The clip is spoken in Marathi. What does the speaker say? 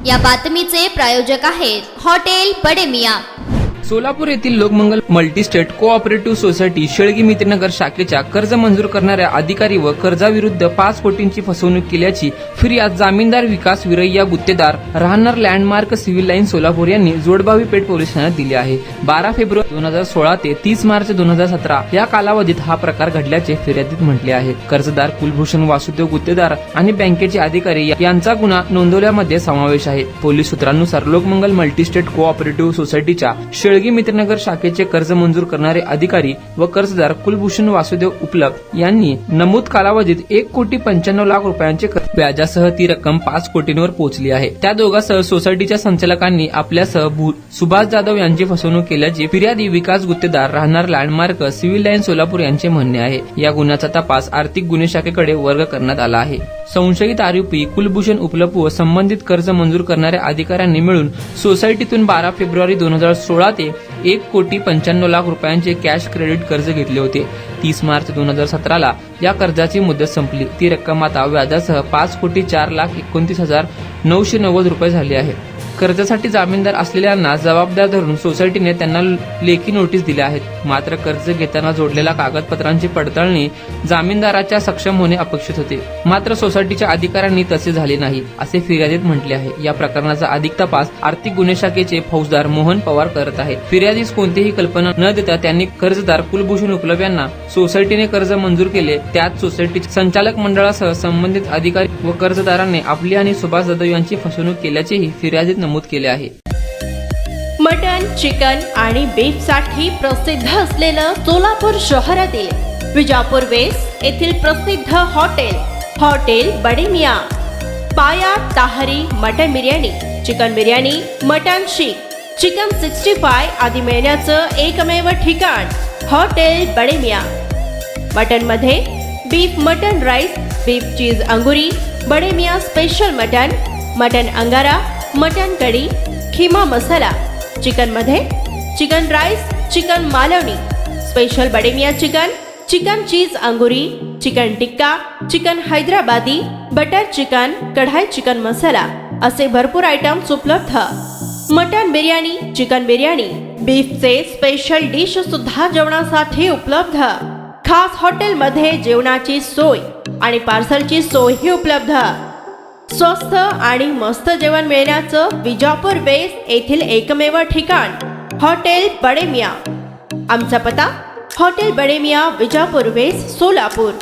या बातमीचे प्रायोजक आहेत हॉटेल बडे मियां। सोलापूर येथील Lokmangal multistate cooperative society Shelgi Mitranagar शाखेच्या कर्ज मंजूर करणाऱ्या अधिकारी व कर्जाविरुद्ध 5 कोटींची फसवणूक केल्याची फिर्याद जामीनदार विकास विरय्या गुत्तेदार राहणार लँडमार्क सिव्हिल लाईन सोलापूर यांनी जोडबावी पेठ पोलीस ठाण्यात दिली आहे। 12 फेब्रुवारी 2016 ते 30 मार्च 2017 या कालावधीत हा प्रकार घडल्याचे फिर्यादीत म्हटले आहे। कर्जदार कुलभूषण वासुदेव गुत्तेदार आणि बँकेचे अधिकारी यांचा गुन्हा नोंदवल्यामध्ये समावेश आहे। पोलीस सूत्रांनुसार लोकमंगल मल्टीस्टेट कोऑपरेटिव्ह सोसायटीच्या शेळगी मित्रनगर शाखेचे कर्ज मंजूर करणारे अधिकारी व कर्जदार कुलभूषण वासुदेव उपलब्ध यांनी नमूद कालावधीत 1,95,00,000 रुपयांचे व्याजासह ती रक्कम 5 कोटींवर पोहोचली आहे। त्या दोघांसह सोसायटीच्या संचालकांनी आपल्यासह सुभाष जाधव यांची फसवणूक केल्याचे फिर्यादी विकास गुत्तेदार राहणार लँडमार्क सिव्हिल लाईन सोलापूर यांचे म्हणणे आहे। या गुन्ह्याचा तपास आर्थिक गुन्हे शाखेकडे वर्ग करण्यात आला आहे। संशयित आरोपी कुलभूषण उपलब्ध व संबंधित कर्ज मंजूर करणाऱ्या अधिकाऱ्यांनी मिळून सोसायटीतून 12 फेब्रुवारी 2016 ते 1,95,00,000 रुपयांचे कॅश क्रेडिट कर्ज घेतले होते। 30 मार्च 2017 ला या कर्जाची मुदत संपली। ती रक्कम आता व्याजासह 5,04,29,990 रुपये झाली आहे। कर्जासाठी जामीनदार असलेल्यांना जबाबदार धरून सोसायटीने त्यांना लेखी नोटीस दिल्या आहेत। मात्र कर्ज घेताना जोडलेल्या कागदपत्रांची पडताळणी जामीनदाराच्या सक्षम होणे अपेक्षित होते, मात्र सोसायटीच्या अधिकाऱ्यांनी तसे झाले नाही असे फिर्यादीत म्हटले आहे। या प्रकरणाचा अधिक तपास आर्थिक गुन्हे शाखेचे फौजदार मोहन पवार करत आहेत। फिर्यादीस कोणतीही कल्पना न देता त्यांनी कर्जदार कुलभूषण उपलब्ध यांना सोसायटीने कर्ज मंजूर केले। त्यात सोसायटीच्या संचालक मंडळासह संबंधित अधिकारी व कर्जदारांनी आपली आणि सुभाष जाधव यांची फसवणूक केल्याचेही फिर्यादीत नमूद केले आहे। मटन, चिकन आणि बीफ साठी प्रसिद्ध असलेलं सोलापूर शहरातील विजापूर वेस्ट येथील प्रसिद्ध hotel Bade Miyan. Paya tahri mutton biryani, chicken biryani, mutton seekh, chicken 65 आदी मिळण्याचं एकमेव ठिकाण हॉटेल बडे मियां। मटन मध्ये beef mutton rice, beef cheese angoori, Bade Miyan special mutton, mutton angara, mutton kadhi, keema masala. Chicken मध्ये chicken rice, chicken Malvani, special Bade Miyan chicken, chicken cheese angoori, chicken tikka, chicken Hyderabadi, butter chicken, kadai chicken masala असे भरपूर आयटम्स उपलब्ध। मटन बिर्याणी, चिकन बिर्याणी, बीफचे स्पेशल डिश सुद्धा जेवणासाठी उपलब्ध। खास हॉटेलमध्ये जेवणाची सोय आणि पार्सलची सोयही उपलब्ध। स्वस्त आणि मस्त जेवण मिळण्याचं विजापूर वेस्ट येथील एकमेव ठिकाण हॉटेल बडे मियां। आमचा पत्ता हॉटेल बडे मियां, विजापूर वेस्ट, सोलापूर।